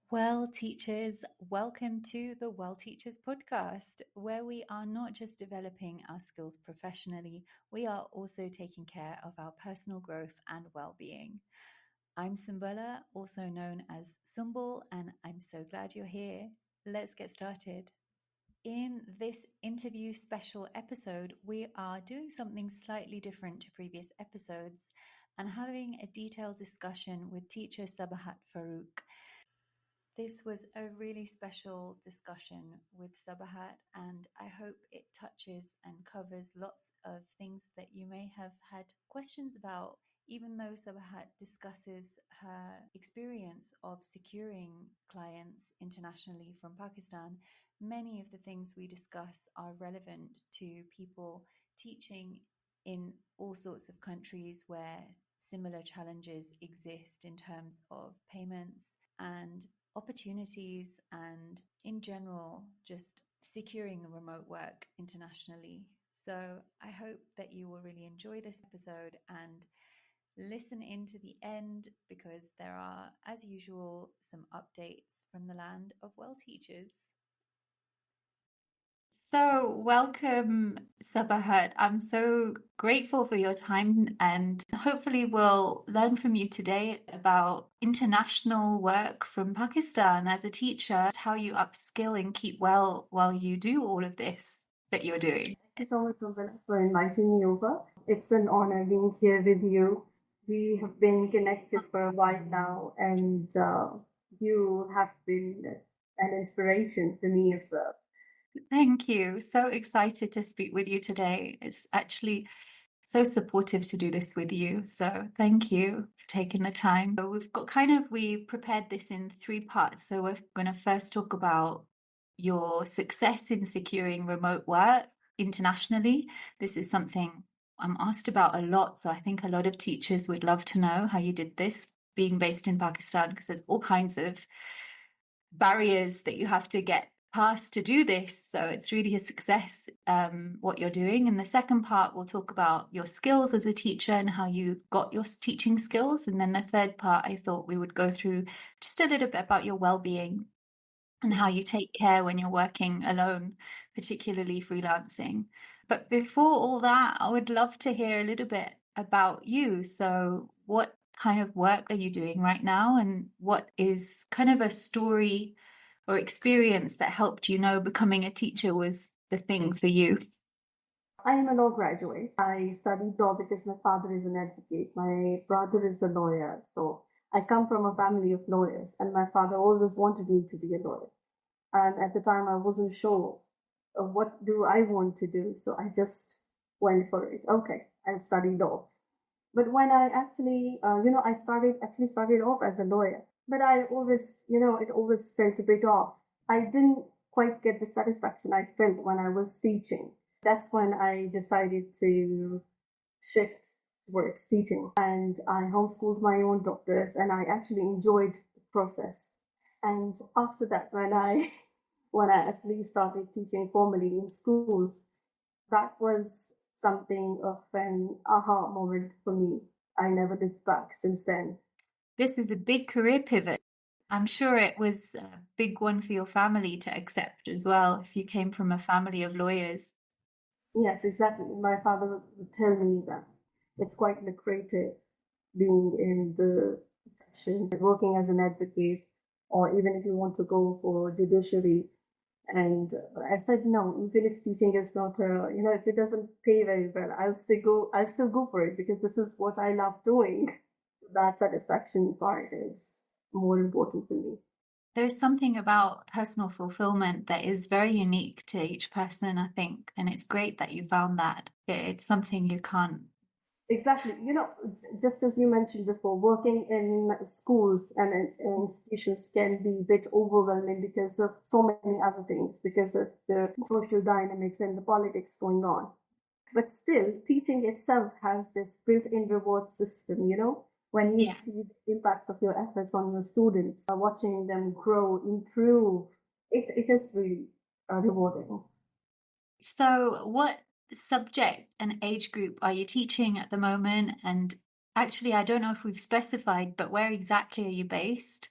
Well, teachers, welcome to the Well Teachers podcast, where we are not just developing our skills professionally, we are also taking care of our personal growth and well-being. I'm Sumbula, also known as Sumbul, and I'm so glad you're here. Let's get started. In this interview special episode, we are doing something slightly different to previous episodes and having a detailed discussion with teacher Sabahat Farooq. This was a really special discussion with Sabahat, and I hope it touches and covers lots of things that you may have had questions about. Even though Sabahat discusses her experience of securing clients internationally from Pakistan, many of the things we discuss are relevant to people teaching in all sorts of countries where similar challenges exist in terms of payments and opportunities and in general just securing remote work internationally. So I hope that you will really enjoy this episode and listen in to the end, because there are, as usual, some updates from the land of well teachers. So, welcome, Sabahat. I'm so grateful for your time, and hopefully, we'll learn from you today about international work from Pakistan as a teacher, how you upskill and keep well while you do all of this that you're doing. Thank you so much, Sumbula, for inviting me over. It's an honor being here with you. We have been connected for a while now, and you have been an inspiration to me as well. Thank you. So excited to speak with you today. It's actually so supportive to do this with you. So thank you for taking the time. So we prepared this in 3 parts. So we're going to first talk about your success in securing remote work internationally. This is something I'm asked about a lot. So I think a lot of teachers would love to know how you did this, being based in Pakistan, because there's all kinds of barriers that you have to get past to do this. So it's really a success, what you're doing. In the second part, we'll talk about your skills as a teacher and how you got your teaching skills. And then the third part, I thought we would go through just a little bit about your well-being and how you take care when you're working alone, particularly freelancing. But before all that, I would love to hear a little bit about you. So what kind of work are you doing right now? And what is kind of a story or experience that helped you know becoming a teacher was the thing for you? I am a law graduate. I studied law because my father is an advocate. My brother is a lawyer. So I come from a family of lawyers, and my father always wanted me to be a lawyer. And at the time, I wasn't sure of what do I want to do. So I just went for it. Okay, I'll study law. But when I actually, I started off as a lawyer, but I always, it always felt a bit off. I didn't quite get the satisfaction I felt when I was teaching. That's when I decided to shift towards teaching, and I homeschooled my own daughters, and I actually enjoyed the process. And after that, when I actually started teaching formally in schools, that was something of an aha moment for me. I never looked back since then. This is a big career pivot. I'm sure it was a big one for your family to accept as well, if you came from a family of lawyers. Yes, exactly. My father would tell me that it's quite lucrative being in the profession, working as an advocate, or even if you want to go for judiciary. And I said, no, even if teaching is not, if it doesn't pay very well, I'll still go for it, because this is what I love doing. That satisfaction part is more important to me. There's something about personal fulfillment that is very unique to each person, I think. And it's great that you found that. It's something you can't. Exactly. Just as you mentioned before, working in schools and in institutions can be a bit overwhelming because of so many other things, because of the social dynamics and the politics going on. But still, teaching itself has this built-in reward system, when you see the impact of your efforts on your students, watching them grow, improve, it is really rewarding. So what subject and age group are you teaching at the moment? And actually, I don't know if we've specified, but where exactly are you based?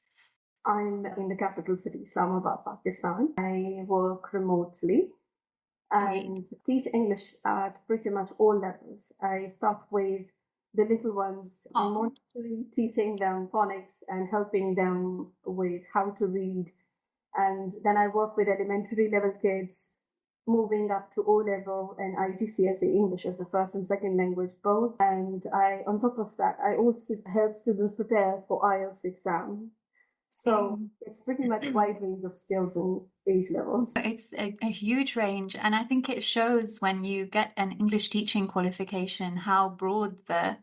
I'm in the capital city, Islamabad, Pakistan. I work remotely Great. and teach English at pretty much all levels. I start with the little ones in Oh, Montessori, teaching them phonics and helping them with how to read. And then I work with elementary level kids, moving up to O level and IGCSE English as a first and second language both. And on top of that, I also help students prepare for IELTS exam. So it's pretty much wide range of skills and age levels. it's a huge range, and I think it shows when you get an English teaching qualification how broad the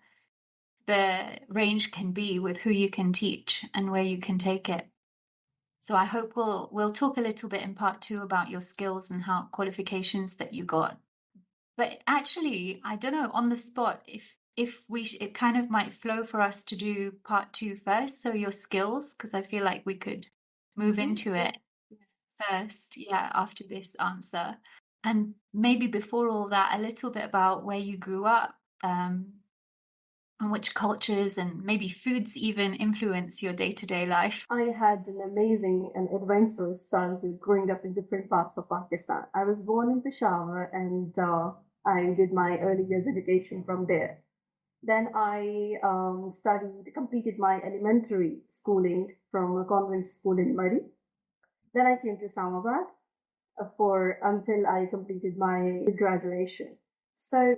range can be with who you can teach and where you can take it. So I hope we'll talk a little bit in part 2 about your skills and how qualifications that you got. But actually, I don't know, on the spot, if it kind of might flow for us to do part 2 first. So your skills, because I feel like we could move into it first, yeah, after this answer. And maybe before all that, a little bit about where you grew up, and which cultures and maybe foods even influence your day-to-day life. I had an amazing and adventurous childhood growing up in different parts of Pakistan. I was born in Peshawar and I did my early years education from there. Then I completed my elementary schooling from a convent school in Murray. Then I came to Islamabad for until I completed my graduation. So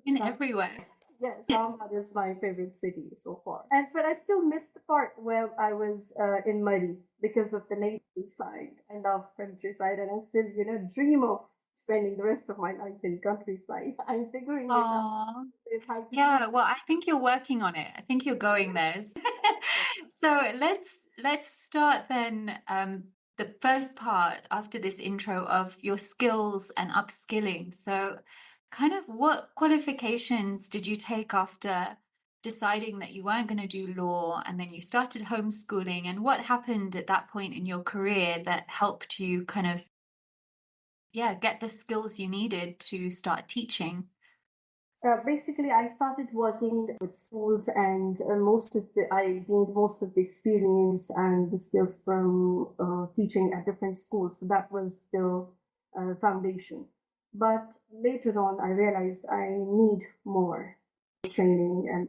In everywhere. yeah, Islamabad is my favorite city so far. And but I still miss the part where I was in Murray because of the nature side. I love countryside, and I still dream of spending the rest of my life in countryside. I'm figuring it out. Oh, If I yeah. Well, I think you're working on it. I think you're going there. So let's start then. The first part after this intro of your skills and upskilling. So, kind of what qualifications did you take after deciding that you weren't going to do law and then you started homeschooling? And what happened at that point in your career that helped you kind of, yeah, get the skills you needed to start teaching? Basically, I started working with schools, and I gained most of the experience and the skills from teaching at different schools. So that was the foundation. But later on, I realized I need more training, and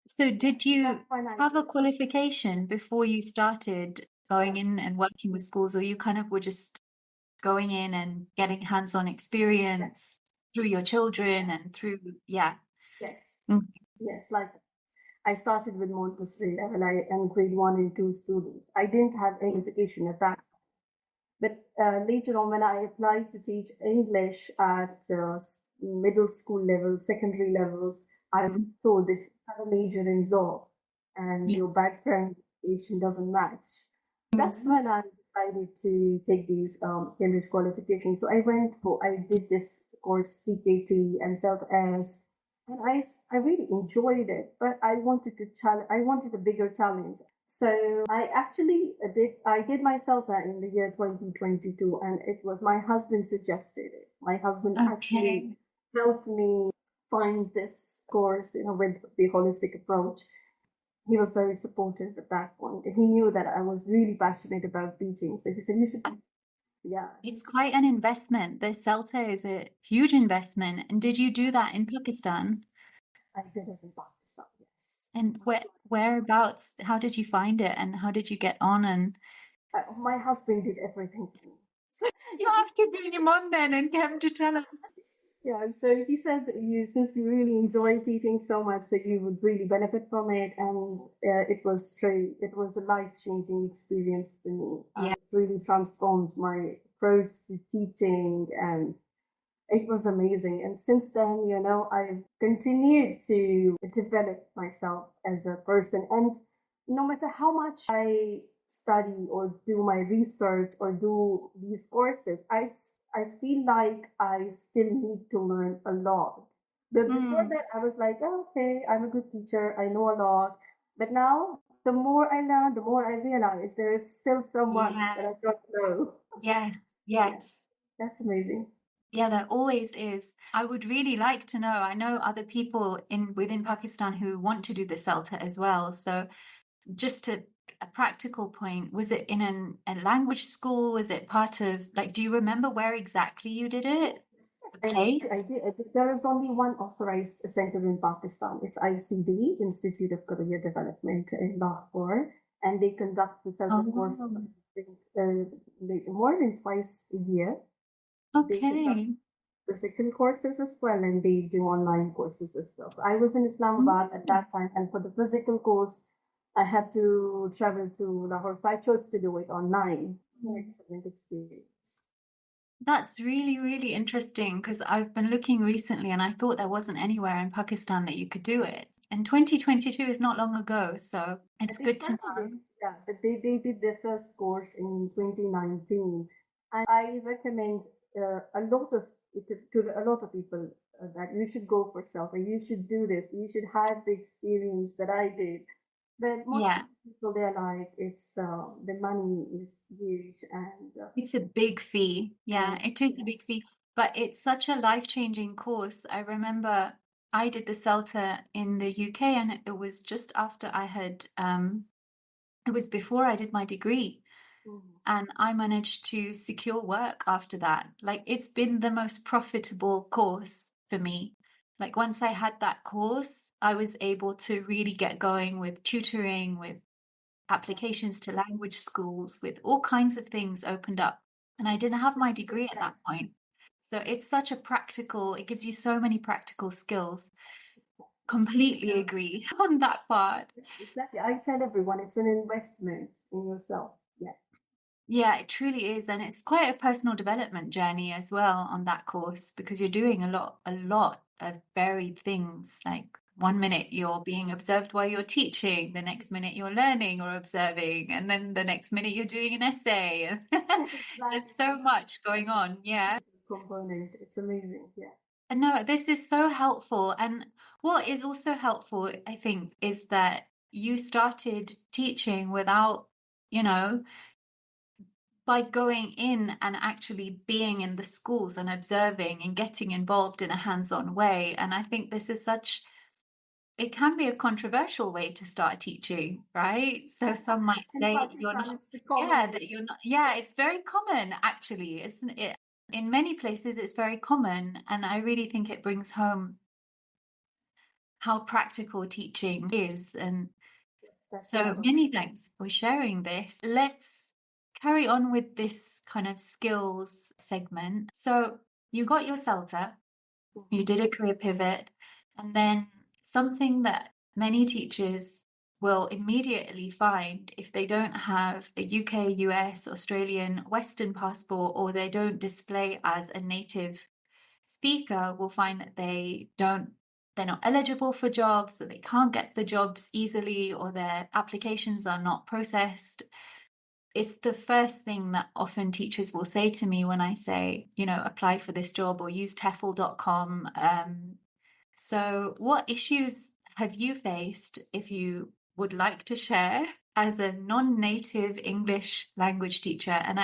So did you that's when I have a qualification before you started going in and working with schools, or you kind of were just going in and getting hands-on experience through your children and through, yeah. yes, Mm. yes, like I started with Montessori level and grade 1 and 2 students. I didn't have any education at that. But later on, when I applied to teach English at middle school level, secondary levels, I was told if you have a major in law and Yeah. your background education doesn't match. That's Mhm. when I decided to take these Cambridge qualifications. So I did this course, TKT and CELTA, and I really enjoyed it, but I wanted a bigger challenge. So I did my CELTA in the year 2022, and it was my husband suggested it. My husband actually Okay. helped me find this course, with the holistic approach. He was very supportive at that point. He knew that I was really passionate about teaching, so he said, "You should." Yeah, It's quite an investment. The CELTA is a huge investment. And did you do that in Pakistan? I did it in Pakistan. Yes. And whereabouts, how did you find it and how did you get on? And My husband did everything to me. you have to bring him on then and get him to tell us. Yeah, so he said that since you really enjoy teaching so much, that you would really benefit from it, and it was a life-changing experience for me. Yeah. It really transformed my approach to teaching, and it was amazing. And since then, I've continued to develop myself as a person, and no matter how much I study or do my research or do these courses, I feel like I still need to learn a lot. But before Mm. that, I was like, oh, okay, I'm a good teacher, I know a lot. But now, the more I learn, the more I realize there is still so much Yeah. that I don't know. Yes. Yeah, Yes. that's amazing. Yeah, there always is. I would really like to know. I know other people in within Pakistan who want to do the CELTA as well. So just to a practical point, was it in a language school? Was it part of, like, do you remember where exactly you did it? The place? I did. There is only one authorized center in Pakistan. It's ICD, Institute of Career Development in Lahore, and they conduct the CELTA course Oh, more than twice a year. They conduct okay. physical courses as well, and they do online courses as well. So I was in Islamabad at Mm. that time, and for the physical course, I had to travel to Lahore, so I chose to do it online. It's an excellent experience. That's really, really interesting because I've been looking recently and I thought there wasn't anywhere in Pakistan that you could do it. And 2022 is not long ago, so it's They good to started know. it, yeah, but they did their first course in 2019. I recommend a lot of to a lot of people that you should go for CELTA. You should do this. You should have the experience that I did. But most of Yeah, the people, they're like, it's the money is huge it's a big fee. Yeah, and it is a big yes. fee, but it's such a life-changing course. I remember I did the CELTA in the UK and it was just after I had, it was before I did my degree. Mhm. And I managed to secure work after that. Like it's been the most profitable course for me. Like once I had that course, I was able to really get going with tutoring, with applications to language schools, with all kinds of things opened up. And I didn't have my degree at that point. So it's such a practical, it gives you so many practical skills. Completely agree on that part. Exactly. I tell everyone it's an investment in yourself. Yeah. Yeah, it truly is. And it's quite a personal development journey as well on that course because you're doing a lot of varied things. Like one minute you're being observed while you're teaching, the next minute you're learning or observing, and then the next minute you're doing an essay. There's Exactly. so much going on. Yeah. Component. It's amazing. Yeah. And no, this is so helpful. And what is also helpful, I think, is that you started teaching without, you know, by going in and actually being in the schools and observing and getting involved in a hands-on way. And I think this is such, it can be a controversial way to start teaching, right? So some might In say you're Pakistan, not, it's the common yeah, way. that you're not, yeah, it's very common actually, isn't it? In many places, it's very common. And I really think it brings home how practical teaching is. And That's so another. many thanks for sharing this. Let's carry on with this kind of skills segment. So you got your CELTA, you Mhm. did a career pivot, and then something that many teachers will immediately find if they don't have a UK, US, Australian, Western passport, or they don't display as a native speaker will find that they're not eligible for jobs, or they can't get the jobs easily, or their applications are not processed. It's the first thing that often teachers will say to me when I say, apply for this job or use TEFL.com. So what issues have you faced, if you would like to share, as a non-native English language teacher? And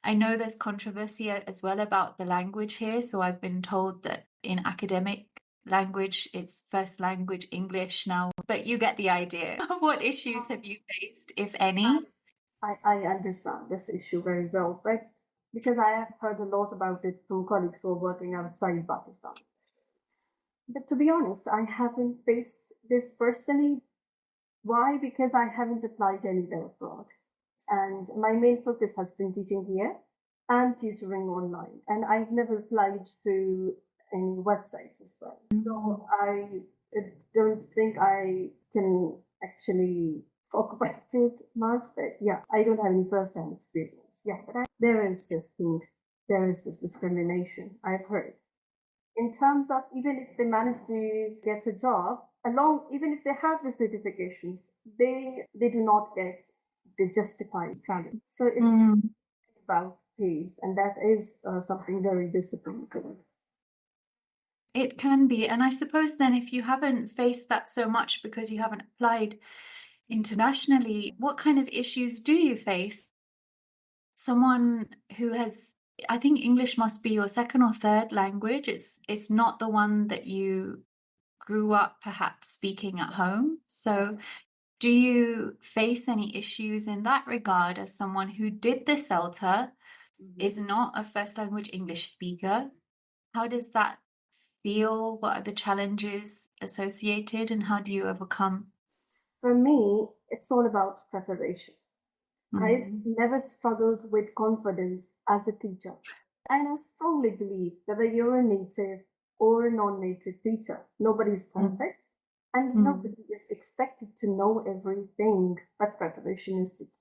I know there's controversy as well about the language here. So I've been told that in academic language, it's first language English now, but you get the idea. What issues have you faced, if any? I understand this issue very well, but because I have heard a lot about it from colleagues who are working outside Pakistan. But to be honest, I haven't faced this personally. Why? Because I haven't applied anywhere abroad. And my main focus has been teaching here and tutoring online. And I've never applied to any websites as well. So I don't think I can actually talk about it much. But yeah, I don't have any first-hand experience. Yeah, but there is this thing, there is this discrimination I've heard in terms of even if they manage to get a job along, even if they have the certifications, they do not get the justified salary. So it's Mm. about pays, and that is something very disappointing. It can be. And I suppose then if you haven't faced that so much because you haven't applied internationally, what kind of issues do you face? Someone who has, I think English must be your second or third language. It's not the one that you grew up perhaps speaking at home. So Yes. Do you face any issues in that regard as someone who did the CELTA, is not a first language English speaker? How does that feel? What are the challenges associated, and how do you overcome? For me, it's all about preparation. I've Mm. never struggled with confidence as a teacher. And I strongly believe whether you're a native or a non-native teacher, nobody's Mm. perfect and Mm. nobody is expected to know everything, but preparation is the key.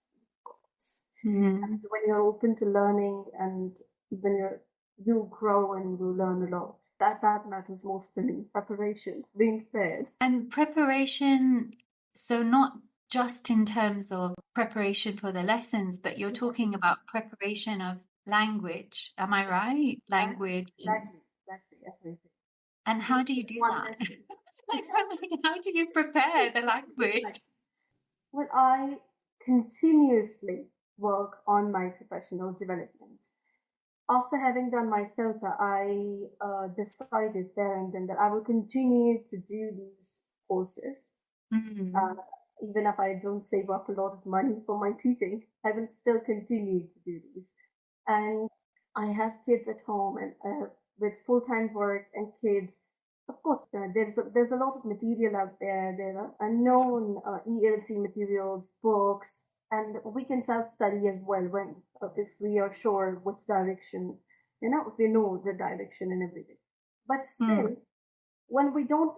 And Mm. when you're open to learning and when you grow and you learn a lot, that matters most to me. Preparation, being prepared. And preparation, so not just in terms of preparation for the lessons, but you're talking about preparation of language. Am I right? Language. Exactly, everything. And how Not do you just do one that? lesson. How do you prepare the Like, language? well, I continuously work on my professional development. After having done my CELTA, I decided there and then that I will continue to do these courses. Uh, Mm. Even if I don't save up a lot of money for my teaching, I will still continue to do these. And I have kids at home and with full-time work and kids. Of course, there's a lot of material out there. There are unknown ELT materials, books, and we can self-study as well when if we are sure which direction, if we know the direction and everything. But Mm. still, when we don't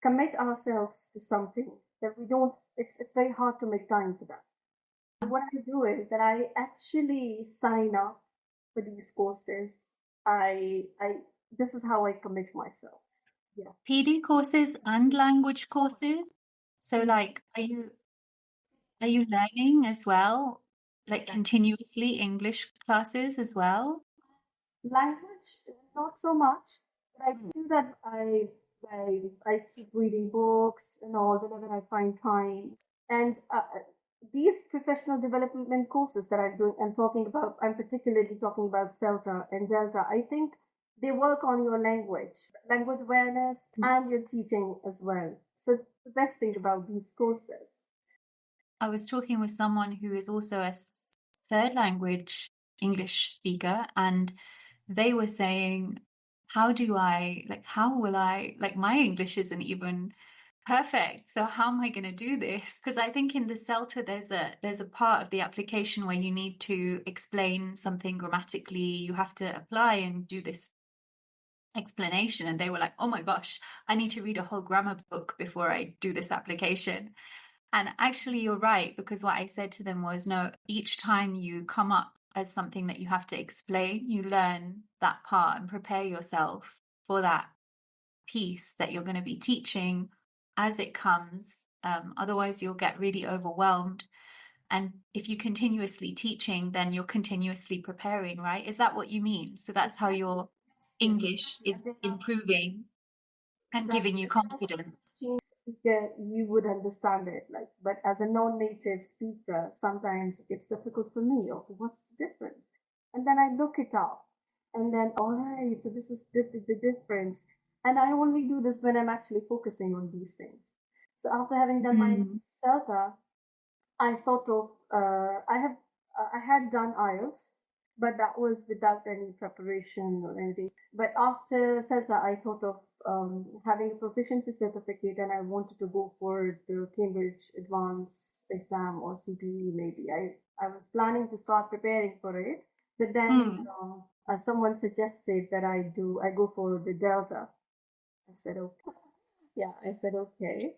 commit ourselves to something that we don't, it's very hard to make time for that. What I do is that I actually sign up for these courses. I this is how I commit myself. Yeah. PD courses and language courses. So like, are you learning as well? Like Exactly. continuously English classes as well? Language, not so much, but I do that. I keep reading books and all whenever I find time. And these professional development courses that I'm doing, I'm particularly talking about CELTA and Delta. I think they work on your language awareness, and your teaching as well. So the best thing about these courses. I was talking with someone who is also a third language English speaker, and they were saying, how will I, like, my English isn't even perfect. So how am I going to do this? Because I think in the CELTA, there's a part of the application where you need to explain something grammatically. You have to apply and do this explanation. And they were like, oh my gosh, I need to read a whole grammar book before I do this application. And actually, you're right, because what I said to them was, no, each time you come up as something that you have to explain, you learn that part and prepare yourself for that piece that you're going to be teaching as it comes. Otherwise, you'll get really overwhelmed. And if you're continuously teaching, then you're continuously preparing, right? Is that what you mean? So that's how Exactly. your Yes, English is yes. improving and giving Exactly. you If I was confidence. teaching, yeah, you would understand it. But as a non-native speaker, sometimes it's difficult for me. Okay, what's the difference? And then I look it up, and then all right, so this is the difference. And I only do this when I'm actually focusing on these things. So after having done my Mm. CELTA, I thought of I had done IELTS, but that was without any preparation or anything. But after CELTA, I thought of having a proficiency certificate, and I wanted to go for the Cambridge Advanced exam or CPE. Maybe I was planning to start preparing for it, but then Mm. someone suggested that I go for the Delta. I said okay. Yeah, I said okay.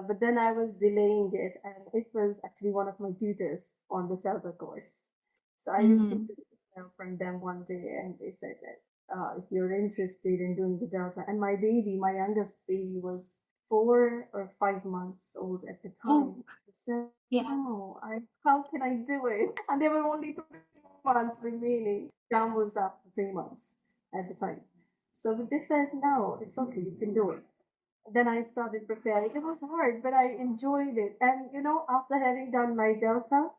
But then I was delaying it, and it was actually one of my tutors on the Selva course. So I received Mm. an email from them one day, and they said that if you're interested in doing the Delta, and my youngest baby was 4 or 5 months old at the Oh, time. I said, yeah. no, how can I do it? And there were only 3 months remaining. Exam was after 3 months at the time. So they said, no, it's okay, you can do it. Then I started preparing. It was hard, but I enjoyed it. And after having done my Delta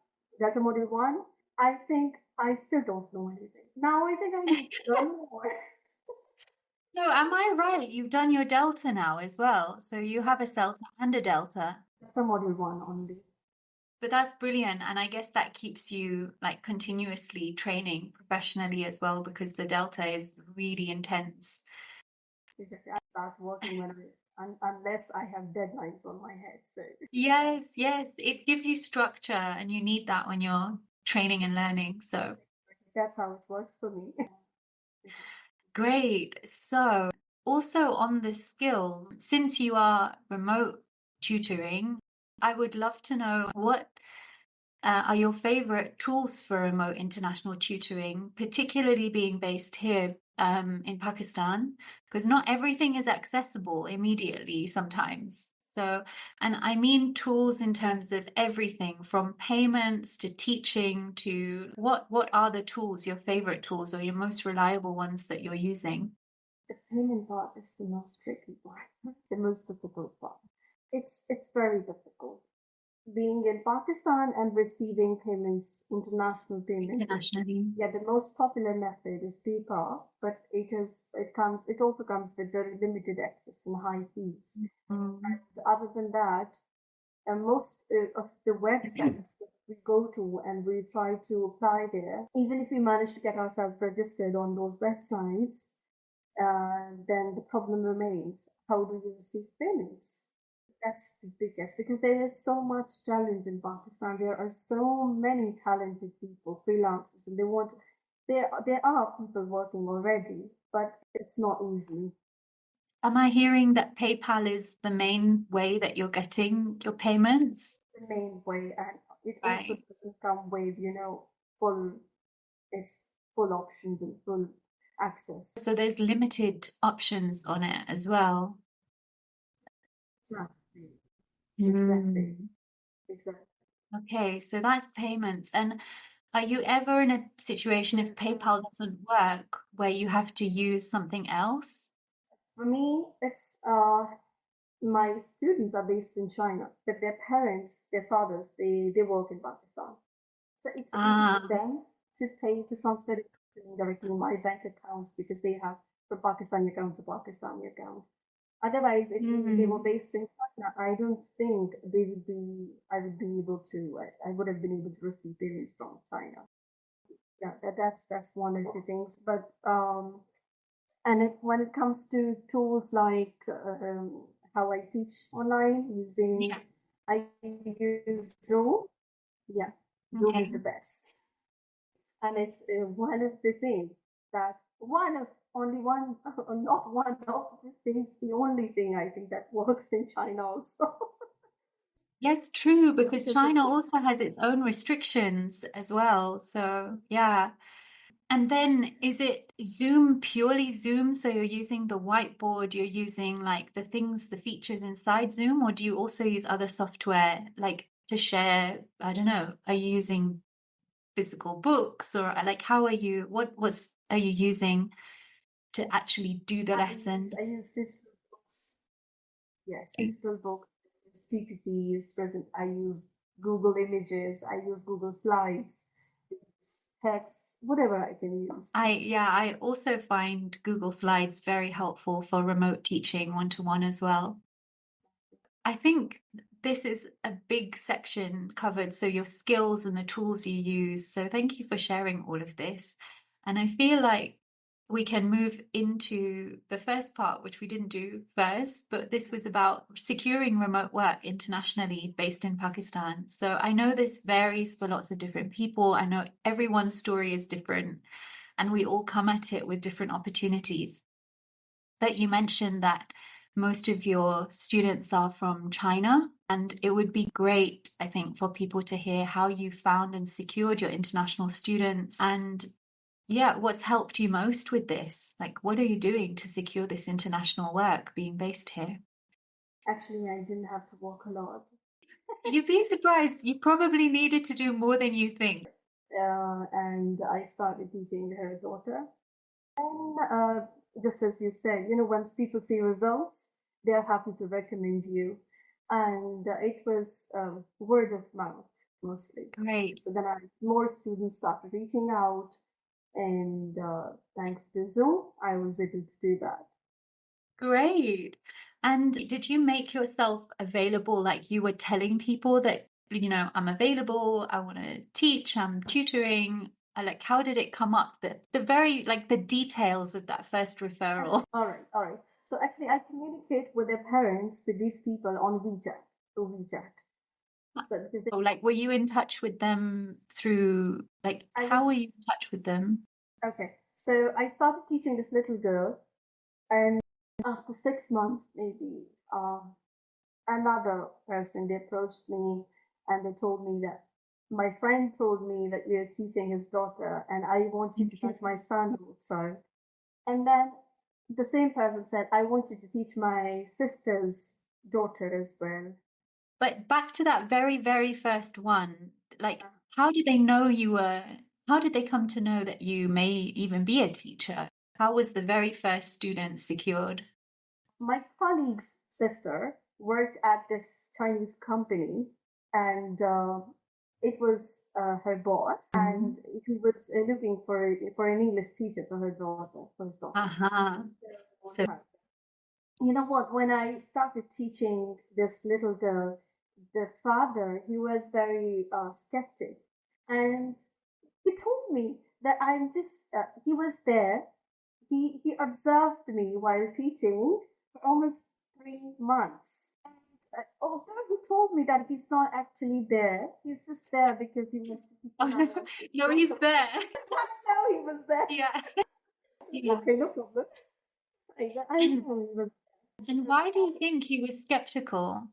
Module 1, I think I still don't know anything. Now I think I need to learn more. No, am I right? You've done your Delta now as well. So you have a CELTA and a Delta. That's a module one only. But that's brilliant. And I guess that keeps you like continuously training professionally as well, because the Delta is really intense. Exactly. I start working unless I have deadlines on my head. So Yes, yes. It gives you structure and you need that when you're training and learning. So that's how it works for me. great. So also on the skill, since you are remote tutoring, I would love to know what are your favorite tools for remote international tutoring, particularly being based here in Pakistan, because not everything is accessible immediately sometimes. So, and I mean tools in terms of everything from payments to teaching to what are the tools, your favorite tools or your most reliable ones that you're using? The payment part is the most tricky part, the most difficult part. It's very difficult. Being in Pakistan and receiving payments, international payments is, Internationally. yeah, the most popular method is PayPal, but it also comes with very limited access and high fees. Mm. And other than that, most of the websites that we go to and we try to apply there, even if we manage to get ourselves registered on those websites, then the problem remains. How do you receive payments? That's the biggest because there is so much talent in Pakistan. There are so many talented people, freelancers, and there are people working already, but it's not easy. Am I hearing that PayPal is the main way that you're getting your payments? The main way, and it also Right. doesn't come with full it's full options and full access. So there's limited options on it as well. Exactly, exactly, Mm. exactly. Okay, so that's payments. And are you ever in a situation if PayPal doesn't work where you have to use something else? For me, it's my students are based in China, but their parents, their fathers, they work in Pakistan. So it's easy for Ah, them to transfer it directly in my bank accounts because they have from Pakistani account to Pakistani account. Otherwise, if they were mm. based in China, I don't think I would be able to, I would have been able to receive payments from China. Yeah, that's one of the things. But when it comes to tools like how I teach online using, Yeah. I use Zoom. Yeah, Zoom is Okay. the best, and it's one of the things that one of only one, not one of the things, the only thing I think that works in China also. Yes, true, Yeah, because because China also has its own restrictions as well. So, yeah. And then is it Zoom, purely Zoom? So you're using the whiteboard, you're using like the things, the features inside Zoom, or do you also use other software like to share? I don't know. Are you using physical books or like how are you, what's are you using to actually do the lesson? I use digital books. Yes, Okay. digital books, I use PPTs, present. I use Google Images. I use Google Slides, text, whatever I can use. I also find Google Slides very helpful for remote teaching one-to-one as well. I think this is a big section covered. So your skills and the tools you use. So thank you for sharing all of this. And I feel like we can move into the first part, which we didn't do first, but this was about securing remote work internationally based in Pakistan. So I know this varies for lots of different people. I know everyone's story is different and we all come at it with different opportunities. But you mentioned that most of your students are from China, and it would be great, I think, for people to hear how you found and secured your international students and yeah, what's helped you most with this? Like, what are you doing to secure this international work being based here? Actually, I didn't have to work a lot. You'd be surprised. You probably needed to do more than you think. And I started teaching her daughter. And just as you said, once people see results, they're happy to recommend you. And it was word of mouth mostly. Great. So then more students started reaching out, and thanks to Zoom, I was able to do that. Great. And did you make yourself available, like you were telling people that, I'm available, I want to teach, I'm tutoring? Like, how did it come up? The very, like the details of that first referral. All right, all right. So actually, I communicate with their parents, with these people on WeChat, through WeChat. So because Oh, like, were you in touch with them through, like, I how was were you in touch with them? okay. So I started teaching this little girl, and after 6 months, maybe, another person they approached me and they told me that my friend told me that we are teaching his daughter, and I want you to teach my son also. And then the same person said, I want you to teach my sister's daughter as well. But back to that very, very first one, like, how did they know how did they come to know that you may even be a teacher? How was the very first student secured? My colleague's sister worked at this Chinese company, and it was her boss, and Mhm. he was looking for an English teacher for her daughter, for his daughter. Uh-huh. So, You know what? When I started teaching this little girl, the father he was very skeptic, and he told me that I'm just. He was there. He observed me while teaching for almost 3 months. And although he told me that he's not actually there, he's just there because he was teaching another no, he's daughter. there. I know he was there. Yeah. Yeah. Okay, no problem. I And know he was and why do you think he was skeptical?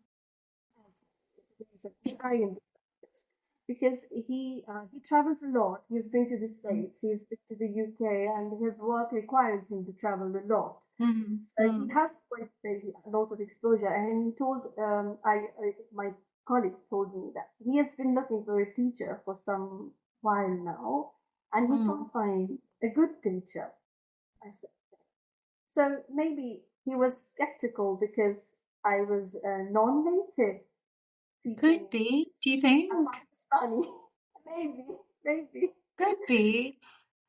there. Because he travels a lot. He's been to the States, he's been to the UK, and his work requires him to travel a lot. So he Mm-hmm. has quite a lot of exposure. And he told my colleague told me that he has been looking for a teacher for some while now, and he can't find a good teacher. I said, so maybe he was skeptical because I was a non-native teaching Could be. Do you think? Pakistani. Maybe, maybe. Could be.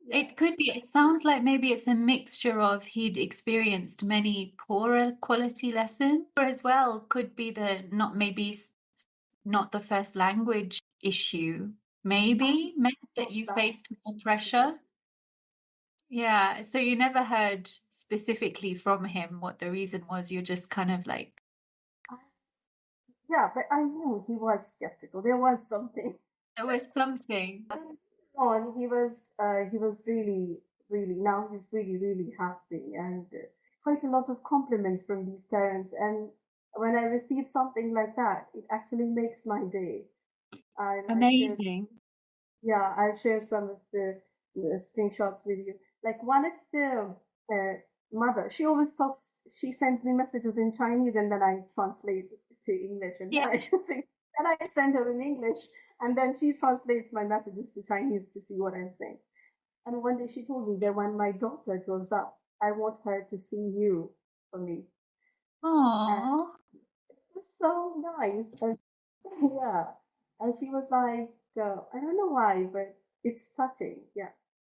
Yeah, It could be. It sounds like maybe it's a mixture of he'd experienced many poorer quality lessons, or as well could be the not maybe not the first language issue. Maybe meant that you that. faced more pressure. Yeah. So you never heard specifically from him what the reason was. You're just kind of like, Yeah, but I knew he was skeptical. There was something. there was something. On he was really now he's really happy, and quite a lot of compliments from these parents. And when I receive something like that, it actually makes my day. I share Amazing. I'll share some of the screenshots with you. Like one of the uh, mother, she always talks. She sends me messages in Chinese, and then I translate it to English, and then Yeah. I send her in English, and then she translates my messages to Chinese to see what I'm saying. And one day she told me that when my daughter grows up, I want her to see you for me. And Oh, it was so nice. And yeah. And she was like, I don't know why, but it's touching. Yeah.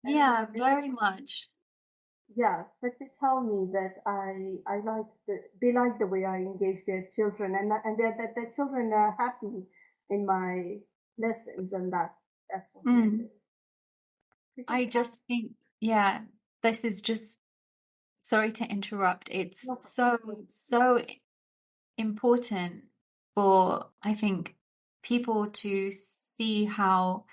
And yeah, very much. yeah, but they tell me that I like they like the way I engage their children, and that their children are happy in my lessons, and that's what Mm. matters. Because I just think, yeah, this is just, sorry to interrupt. It's no, so important for, I think, people to see how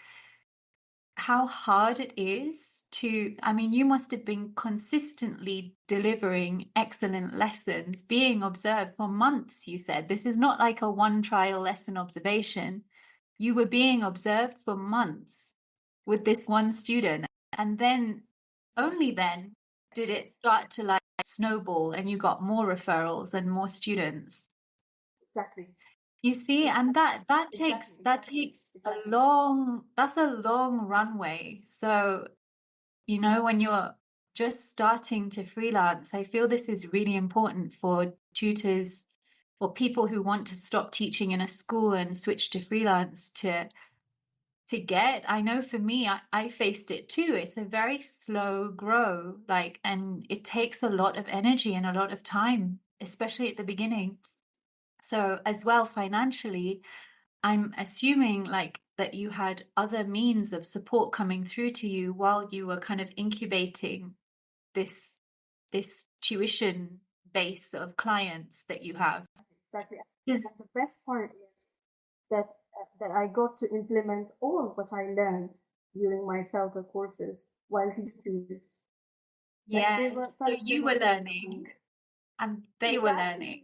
hard it is to, I mean, you must have been consistently delivering excellent lessons, being observed for months, you said. This is not like a one trial lesson observation. You were being observed for months with this one student. And then, only then, did it start to like snowball and you got more referrals and more students. exactly, You see, and that takes exactly, that exactly, takes a exactly. that's a long runway. So, when you're just starting to freelance, I feel this is really important for tutors or people who want to stop teaching in a school and switch to freelance to get. I know for me, I faced it too. It's a very slow grow, like, and it takes a lot of energy and a lot of time. especially at the beginning. So as well, financially, I'm assuming like that you had other means of support coming through to you while you were kind of incubating this tuition base of clients that you have. Exactly. And Is the best part is that I got to implement all what I learned during my CELTA courses while these students. Like they were yes, so you were learning self-developing. and they were Exactly. learning.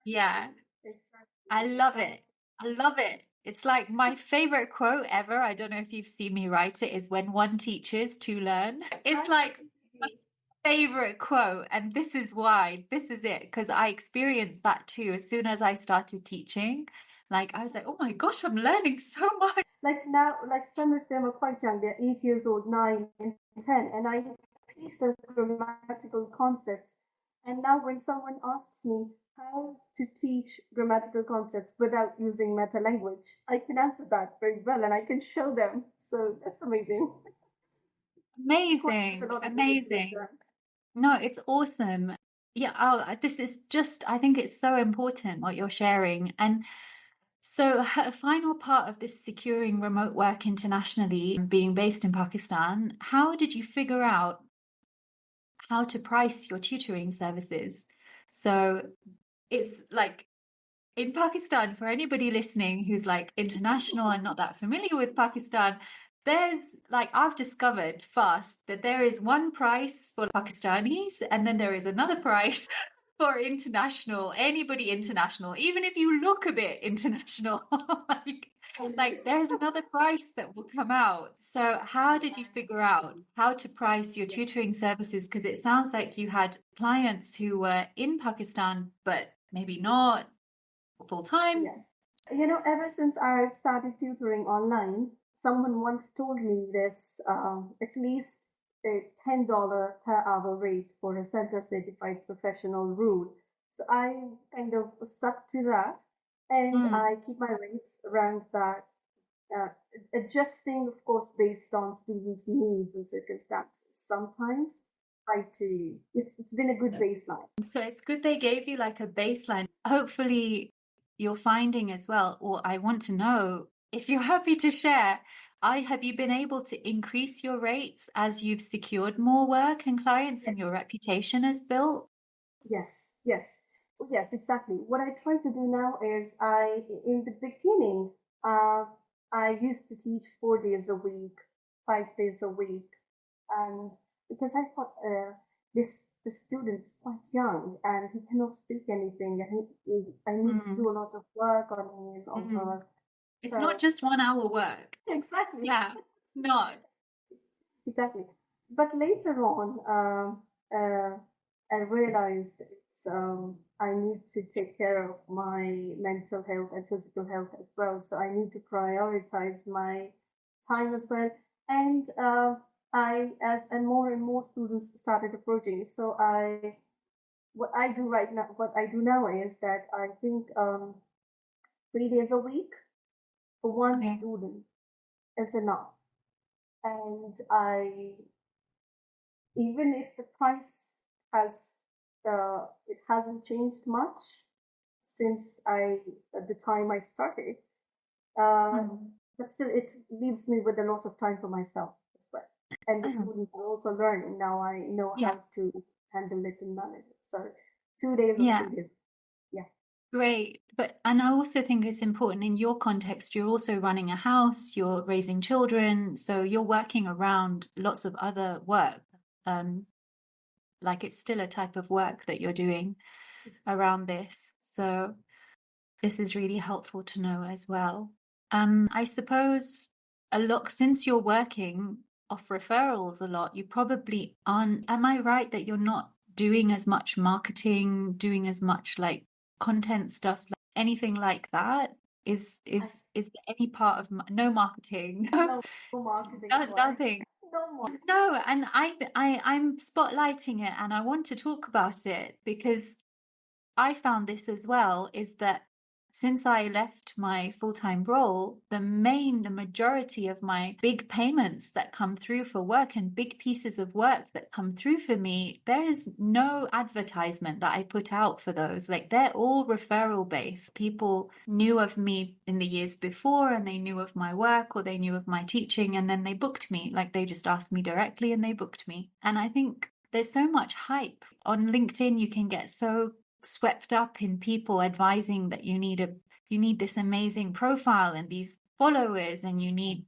Yeah, Exactly. I love it. I love it. It's like my favorite quote ever. I don't know if you've seen me write it, is when one teaches, two learn. It's like my Absolutely. favorite quote. And this is why, this is it, because I experienced that too. As soon as I started teaching, like I was like, oh my gosh, I'm learning so much. Like now, like some of them are quite young, they're 8 years old, 9 and 10, and I teach them grammatical concepts. And now when someone asks me how to teach grammatical concepts without using meta language, I can answer that very well and I can show them. So that's amazing. Of course, there's a Amazing, lot of work to be amazing. done. No, it's awesome. Yeah, oh, this is just, I think it's so important what you're sharing. And so, a final part of this securing remote work internationally, being based in Pakistan, how did you figure out how to price your tutoring services? So, it's like in Pakistan, for anybody listening who's like international and not that familiar with Pakistan, there's like, I've discovered fast that there is one price for Pakistanis and then there is another price for international, anybody international, even if you look a bit international, like, like there's another price that will come out. So how did you figure out how to price your tutoring services? Because it sounds like you had clients who were in Pakistan, but maybe not full time. Yeah. You know, ever since I started tutoring online, someone once told me this at least a $10 per hour rate for a center certified professional rule. So I kind of stuck to that and Mm, I keep my rates around that, uh, adjusting, of course, based on students' needs and circumstances. Sometimes I too, it's been a good baseline. so it's good they gave you like a baseline. Hopefully, you're finding as well, or I want to know if you're happy to share. I have you been able to increase your rates as you've secured more work and clients Yes. and your reputation has built? Yes, yes, yes, exactly. What I try to do now is in the beginning, uh, I used to teach 4 days a week, 5 days a week, and because I thought the student is quite young and he cannot speak anything, and I need to Mm, do a lot of work on him, on mm. her. It's not So just 1 hour work. exactly, Yeah, it's not. exactly. But later on, I realized I need to take care of my mental health and physical health as well. So I need to prioritize my time as well. And as and more students started approaching, so what I do now is that I think 3 days a week for one Okay. student is enough. And I even if the price has it hasn't changed much since I at the time I started, uh, Mm. but still it leaves me with a lot of time for myself as well. And the students are also learning now. I know Yeah, how to handle it and manage it. So 2 days or yeah. 3 days, yeah, Great. But, and I also think it's important in your context, you're also running a house, you're raising children, so you're working around lots of other work. Um, like it's still a type of work that you're doing around this. So this is really helpful to know as well. I suppose a lot, since you're working off referrals a lot, you probably aren't, am I right that you're not doing as much marketing, doing as much like content stuff, like anything like that? I, Is there any part of no marketing? no, no marketing at all. Nothing. No more. No, and I'm spotlighting it and I want to talk about it because I found this as well, is that since I left my full-time role, the majority of my big payments that come through for work and big pieces of work that come through for me, there is no advertisement that I put out for those. Like, they're all referral based. People knew of me in the years before, and they knew of my work, or they knew of my teaching, and then they booked me. Like, they just asked me directly and they booked me. And I think there's so much hype on LinkedIn. You can get so swept up in people advising that you need this amazing profile and these followers, and you need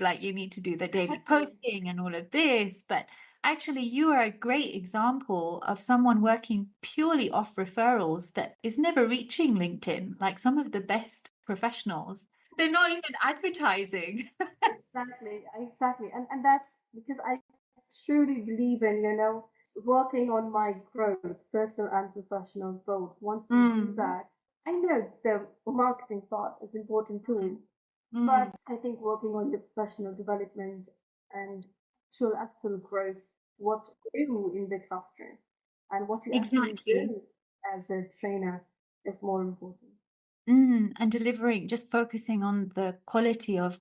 like, you need to do the daily posting and all of this. But actually, you are a great example of someone working purely off referrals that is never reaching LinkedIn. Like, some of the best professionals, they're not even advertising. Exactly. And that's because I truly believe in, working on my growth, personal and professional growth. Once you do that, I know the marketing part is important too, but I think working on the professional development and actual growth, what you do in the classroom and what you actually Exactly. do as a trainer is more important. And delivering, just focusing on the quality of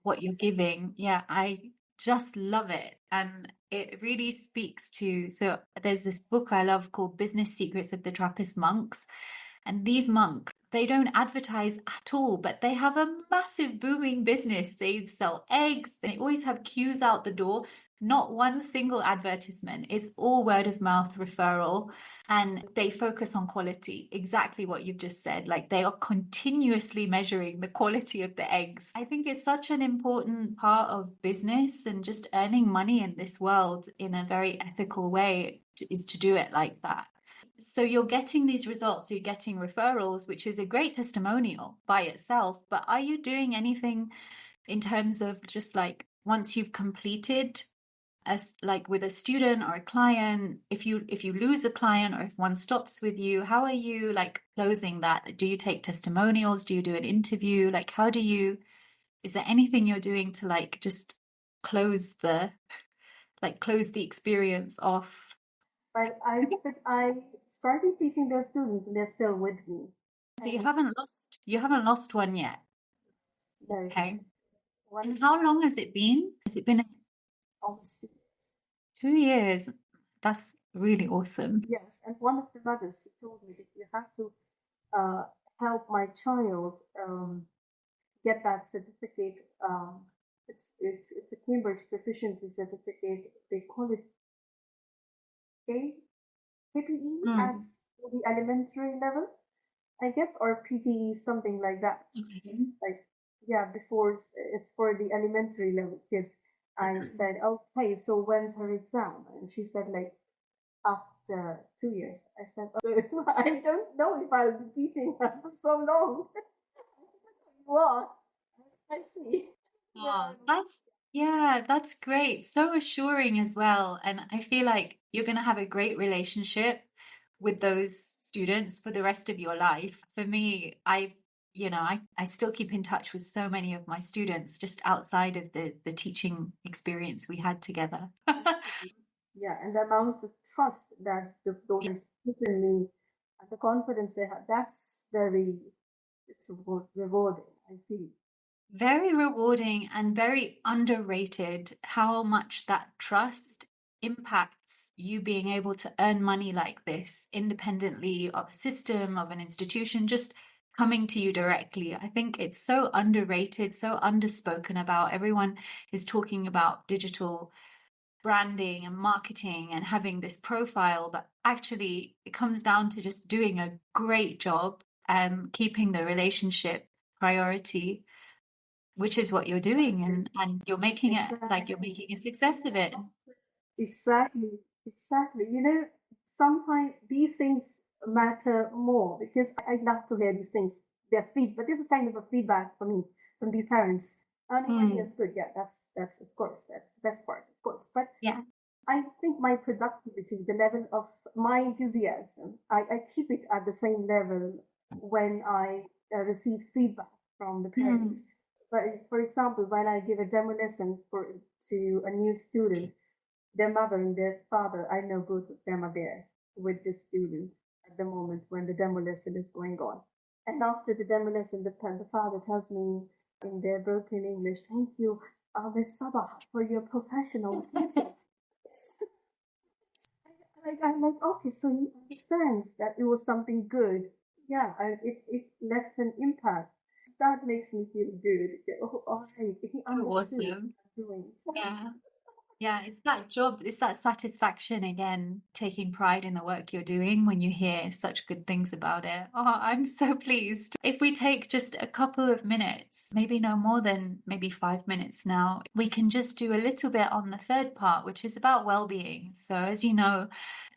what you're giving. Yeah, I just love it. And it really speaks to, so there's this book I love called Business Secrets of the Trappist Monks. And these monks, they don't advertise at all, but they have a massive booming business. They sell eggs. They always have queues out the door. Not one single advertisement. It's all word of mouth referral. And they focus on quality, exactly what you've just said. Like, they are continuously measuring the quality of the eggs. I think it's such an important part of business and just earning money in this world in a very ethical way, is to do it like that. So you're getting these results, you're getting referrals, which is a great testimonial by itself. But are you doing anything in terms of just like, once you've completed, as like with a student or a client, if you lose a client, or if one stops with you, how are you like closing that? Do you take testimonials? Do you do an interview? Like, is there anything you're doing to like just close the experience off? But I started teaching those students, and they're still with me. So you haven't lost one yet. No, Okay. one And how long has it been? Has it been almost 2 years. 2 years? That's really awesome. Yes, and one of the mothers who told me that you have to help my child get that certificate. It's a Cambridge proficiency certificate. They call it KPE at Mm. the elementary level, I guess, or PTE, something like that. Okay. Like, yeah, before it's for the elementary level kids. I said, okay, so when's her exam? And she said, like, after 2 years. I said, oh, I don't know if I'll be teaching her for so long. You are. I see. Oh, that's great. So assuring as well. And I feel like you're going to have a great relationship with those students for the rest of your life. For me, I still keep in touch with so many of my students just outside of the teaching experience we had together. Yeah, and the amount of trust that those put in me, and the confidence they have, it's rewarding, I feel. Very rewarding and very underrated how much that trust impacts you being able to earn money like this independently of a system, of an institution, just coming to you directly. I think it's so underrated, so underspoken about. Everyone is talking about digital branding and marketing and having this profile, but actually it comes down to just doing a great job and keeping the relationship priority, which is what you're doing, and you're making it, like, you're Exactly. making a success of it. Exactly, exactly. Sometimes these things matter more because I love to hear these things. They're feed, but this is kind of a feedback for me from the parents. Earning money is good, yeah. That's of course that's the best part, of course. But Yeah. I think my productivity, the level of my enthusiasm, I keep it at the same level when I receive feedback from the parents. But for example, when I give a demo lesson to a new student, their mother and their father, I know both of them are there with the student at the moment when the demo lesson is going on. And after the demo lesson, the father tells me in their broken English, "Thank you, Miss Sabahat, for your professional teaching." I'm like, okay, so he understands that it was something good. Yeah, it left an impact. That makes me feel good. Oh, all right, he understood what Awesome. I'm doing. Yeah. Yeah, it's that job, it's that satisfaction again, taking pride in the work you're doing when you hear such good things about it. Oh, I'm so pleased. If we take just a couple of minutes, maybe no more than maybe 5 minutes now, we can just do a little bit on the third part, which is about well-being. So as you know,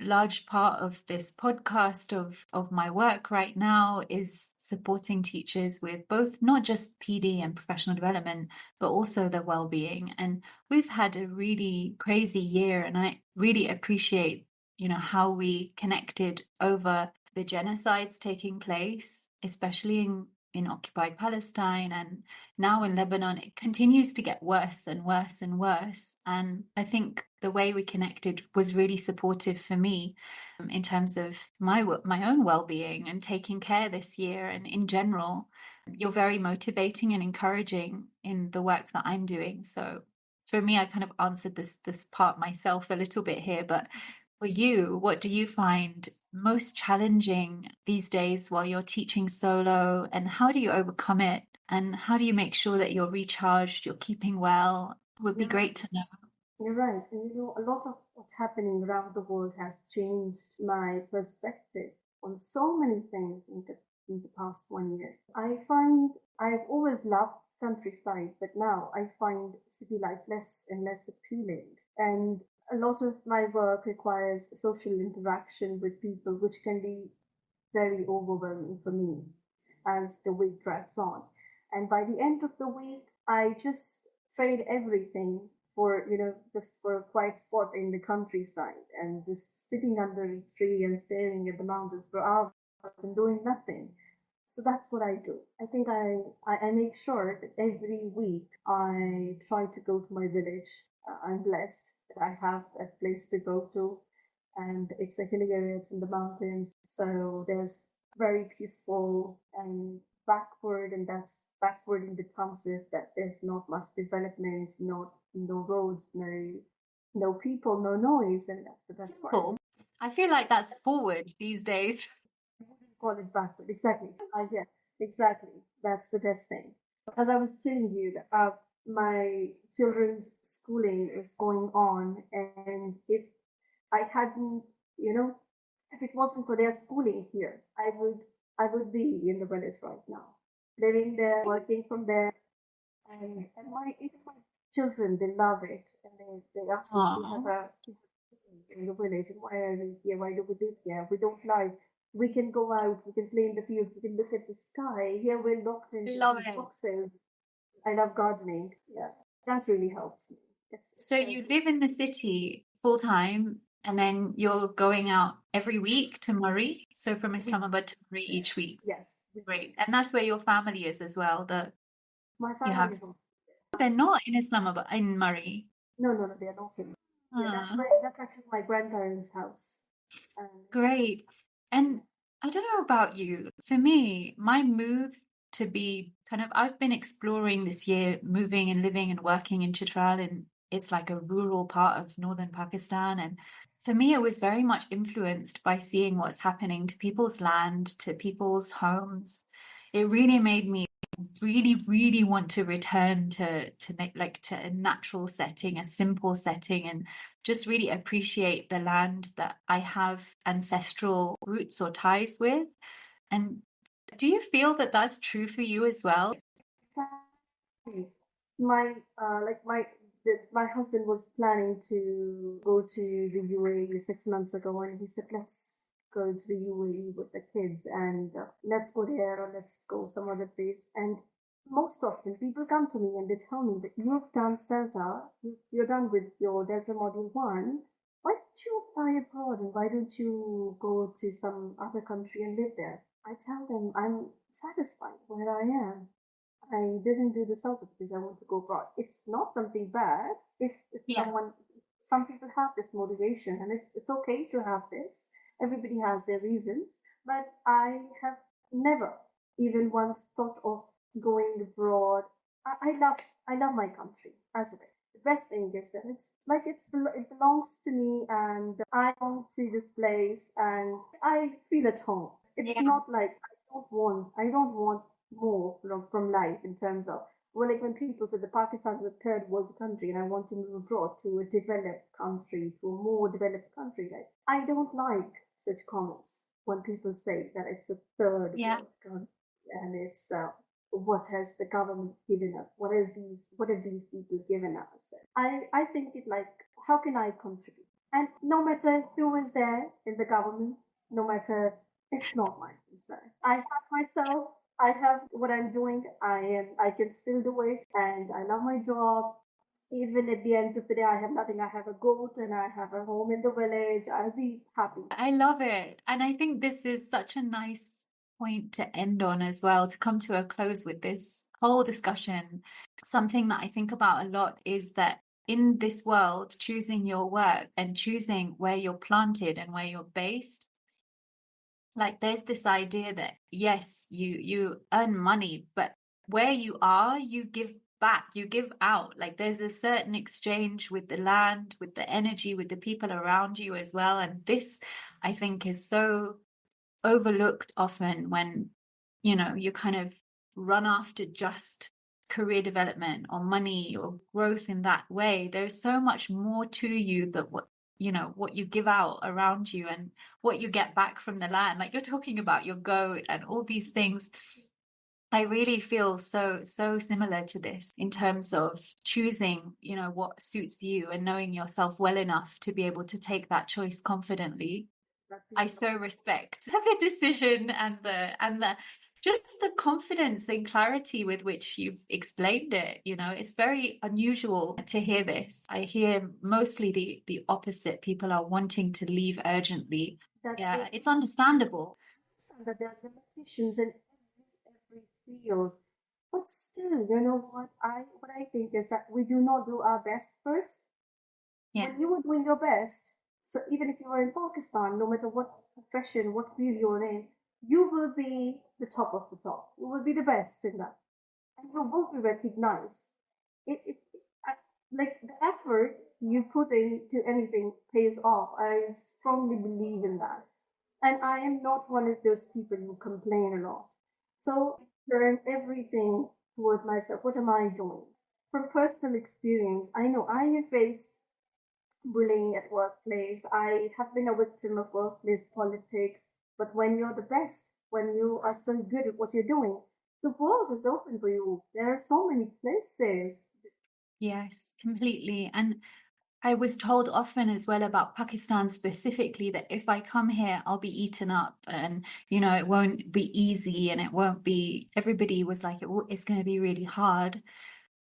a large part of this podcast of my work right now is supporting teachers with both not just PD and professional development, but also their well-being. And we've had a really crazy year, and I really appreciate, how we connected over the genocides taking place, especially in occupied Palestine and now in Lebanon. It continues to get worse and worse and worse. And I think the way we connected was really supportive for me in terms of my own well-being and taking care this year. And in general, you're very motivating and encouraging in the work that I'm doing. So for me, I kind of answered this part myself a little bit here, but for you, what do you find most challenging these days while you're teaching solo, and how do you overcome it? And how do you make sure that you're recharged, you're keeping well? Would be You're right. great to know. You're right. And a lot of what's happening around the world has changed my perspective on so many things in the past 1 year. I find I've always loved countryside, but now I find city life less and less appealing. And a lot of my work requires social interaction with people, which can be very overwhelming for me as the week drags on. And by the end of the week, I just trade everything for, just for a quiet spot in the countryside and just sitting under a tree and staring at the mountains for hours and doing nothing. So that's what I do. I think I make sure that every week I try to go to my village. I'm blessed that I have a place to go to, and it's a hilly area, it's in the mountains. So there's very peaceful and backward, and that's backward in the terms of that there's not much development, no roads, no people, no noise, and that's the best part. Simple. I feel like that's forward these days. I wouldn't call it backward, exactly. Yes, exactly. That's the best thing. As I was telling you, that my children's schooling is going on, and if I hadn't, if it wasn't for their schooling here, I would be in the village right now, living there, working from there, and my children, they love it, and they ask us to have Aww. a in the village, and why are we here? Why do we live here? We don't like. We can go out, we can play in the fields, we can look at the sky. Here we're locked into Love these it. boxes. I love gardening. Yeah, that really helps me. It's So very you good. live in the city full time, and then you're going out every week to Murray. So from Islamabad to Murray each week. Yes, Great. weekdays. And that's where your family is as well. My You family have, is also they're not in Islamabad, in Murray. no, they are not in. Yeah, Ah, that's actually my grandparents' house. great. And I don't know about you. For me, my move to be I've been exploring this year, moving and living and working in Chitral, and it's like a rural part of northern Pakistan. And for me, it was very much influenced by seeing what's happening to people's land, to people's homes. It really made me really, really want to return to a natural setting, a simple setting, and just really appreciate the land that I have ancestral roots or ties with. And do you feel that that's true for you as well? Exactly. My like my husband was planning to go to the UAE 6 months ago, and he said, "Let's go to the UAE with the kids, and let's go there, or let's go some other place." And most often, people come to me and they tell me that you've done CELTA, you're done with your Delta Module One. Why don't you apply abroad, and why don't you go to some other country and live there? I tell them I'm satisfied where I am. I didn't do the CELTA because I want to go abroad. It's not something bad if Yeah. some people have this motivation, and it's okay to have this. Everybody has their reasons, but I have never even once thought of going abroad. I love my country as it is. The best thing is that it belongs to me, and I belong to this place, and I feel at home. It's Yeah. not like I don't want more from life in terms of, well, like when people say the Pakistan is a third world country and I want to move abroad to a developed country, to a more developed country, like I don't like such comments when people say that it's a third Yeah. world country and it's what has the government given us? What have these people given us? I think it like, how can I contribute? And no matter who is there in the government, no matter, it's not my concern. I have myself. I have what I'm doing. I can still do it, and I love my job. Even at the end of the day, I have nothing. I have a goat and I have a home in the village. I'll be happy. I love it. And I think this is such a nice point to end on as well, to come to a close with this whole discussion. Something that I think about a lot is that in this world, choosing your work and choosing where you're planted and where you're based, like there's this idea that yes, you earn money, but where you are, you give back, you give out. Like there's a certain exchange with the land, with the energy, with the people around you as well. And this, I think, is so overlooked often when, you kind of run after just career development or money or growth in that way. There's so much more to you that what you give out around you and what you get back from the land. Like you're talking about your goat and all these things. I really feel so similar to this in terms of choosing, what suits you and knowing yourself well enough to be able to take that choice confidently. Exactly. I so respect the decision and the just the confidence and clarity with which you've explained it. It's very unusual to hear this. I hear mostly the opposite. People are wanting to leave urgently. That's Yeah, it. it's understandable. That there are limitations in every field. But still, you know what I think is that we do not do our best first. Yeah. When you are doing your best, so even if you are in Pakistan, no matter what profession, what field you're in, you will be the top of the top. You will be the best in that, and you will be recognized. It I, like the effort you put into anything pays off. I strongly believe in that, and I am not one of those people who complain a lot. So learn everything towards myself. What am I doing? From personal experience, I know I have faced bullying at workplace. I have been a victim of workplace politics. But when you're the best, when you are so good at what you're doing, the world is open for you. There are so many places. Yes, completely. And I was told often as well about Pakistan specifically that if I come here, I'll be eaten up and, it won't be easy and it won't be, everybody was like, it's going to be really hard.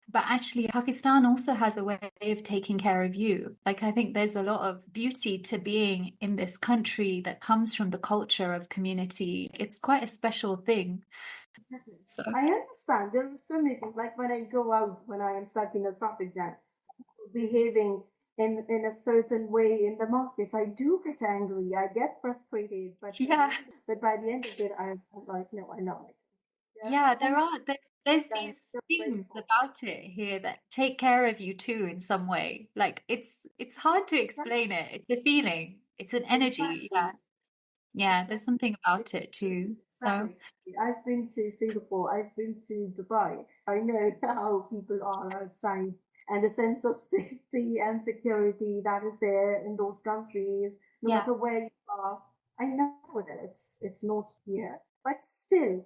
But actually, Pakistan also has a way of taking care of you. Like, I think there's a lot of beauty to being in this country that comes from the culture of community. It's quite a special thing. So, I understand. There are so many things. Like when I go out, when I am stuck in a traffic jam, behaving in a certain way in the markets, I do get angry. I get frustrated. yeah. But by the end of it, I'm like, no, I know. Yeah, There's so many there's that I'm these so things grateful. about it here that take care of you too in some way. Like it's hard to explain Exactly. it. It's a feeling. It's an energy. Yeah. Exactly. Yeah, there's Exactly. something about it too. So, Exactly. I've been to Singapore. I've been to Dubai. I know how people are outside and the sense of safety and security that is there in those countries, no yeah. matter where you are. I know that it's not here, but still,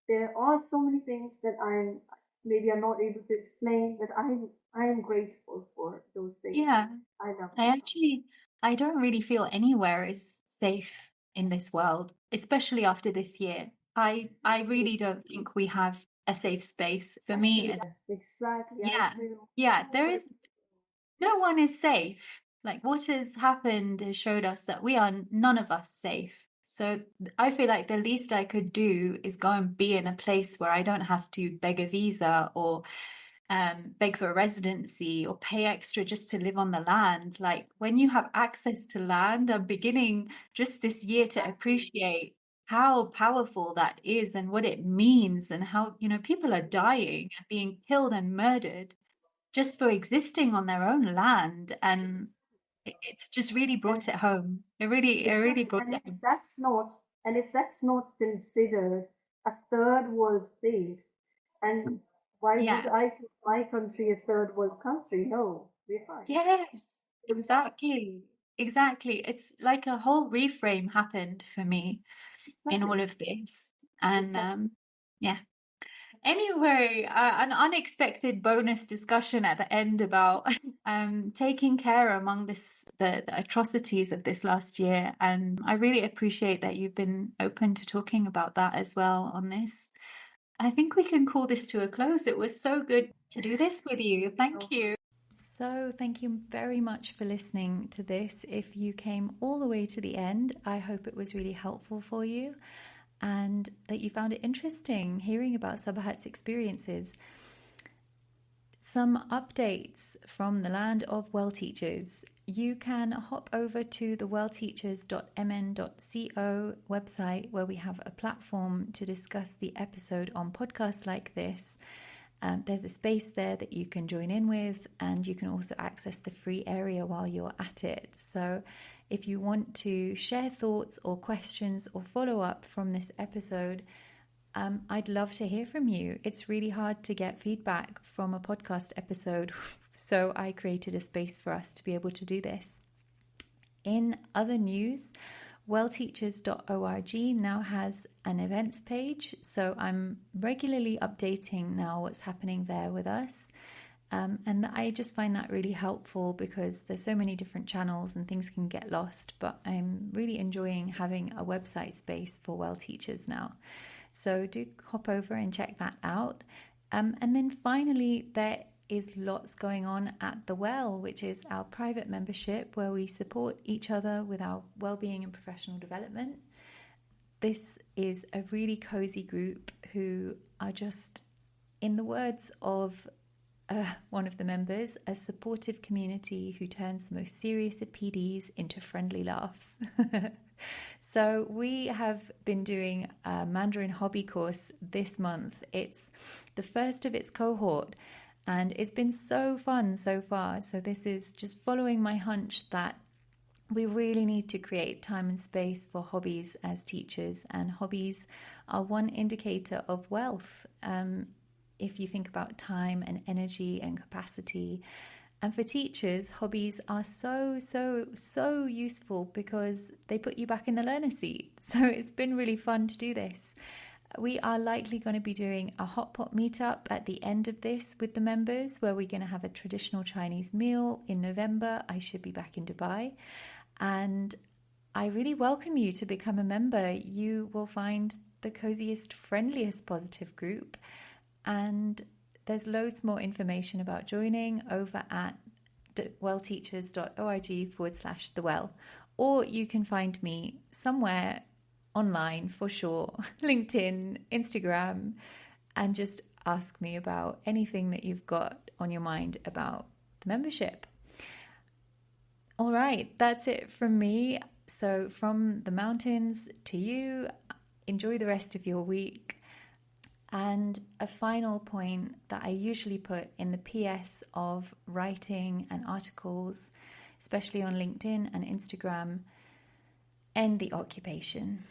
there are so many things that I'm not able to explain. But I am grateful for those things. Yeah. I love I my actually I don't really feel anywhere is safe in this world, especially after this year. I country. really don't think we have a safe space. For me, Actually, exactly. yeah. I've been Yeah, all there over. is no one is safe. Like what has happened has showed us that we are none of us safe. So I feel like the least I could do is go and be in a place where I don't have to beg a visa or beg for a residency or pay extra just to live on the land. Like when you have access to land, I'm beginning just this year to appreciate how powerful that is and what it means, and how, people are dying and being killed and murdered just for existing on their own land. And it's just really brought And it home. It really exactly, brought it home. and if that's not considered a third world state, and why would Yeah. I call my country a third world country? No, we're fine. Yes, exactly. Exactly. It's like a whole reframe happened for me in Exactly, all of this. And exactly. yeah. Anyway, an unexpected bonus discussion at the end about taking care among the atrocities of this last year. And I really appreciate that you've been open to talking about that as well on this. I think we can call this to a close. It was so good to do this with you. Thank So, you. So, thank you very much for listening to this. If you came all the way to the end, I hope it was really helpful for you and that you found it interesting hearing about Sabahat's experiences. Some updates from the land of well teachers. You can hop over to the wellteachers.mn.co website, where we have a platform to discuss the episode on podcasts like this. There's a space there that you can join in with, and you can also access the free area while you're at it. So if you want to share thoughts or questions or follow up from this episode, I'd love to hear from you. It's really hard to get feedback from a podcast episode, so I created a space for us to be able to do this. In other news, wellteachers.org now has an events page, so I'm regularly updating now what's happening there with us. And I just find that really helpful because there's so many different channels and things can get lost, but I'm really enjoying having a website space for well teachers now. So do hop over and check that out. And then finally, there is lots going on at The Well, which is our private membership where we support each other with our well-being and professional development. This is a really cozy group who are just, in the words of one of the members, a supportive community who turns the most serious of PDs into friendly laughs. So we have been doing a Mandarin hobby course this month. It's the first of its cohort, and it's been so fun so far. So this is just following my hunch that we really need to create time and space for hobbies as teachers, and hobbies are one indicator of wealth. If you think about time and energy and capacity. And for teachers, hobbies are so useful because they put you back in the learner seat. So it's been really fun to do this. We are likely going to be doing a hot pot meetup at the end of this with the members, where we're going to have a traditional Chinese meal in November. I should be back in Dubai. And I really welcome you to become a member. You will find the coziest, friendliest, positive group. And there's loads more information about joining over at wellteachers.org/thewell. Or you can find me somewhere online for sure, LinkedIn, Instagram, and just ask me about anything that you've got on your mind about the membership. All right, that's it from me. So from the mountains to you, enjoy the rest of your week. And a final point that I usually put in the PS of writing and articles, especially on LinkedIn and Instagram: end the occupation.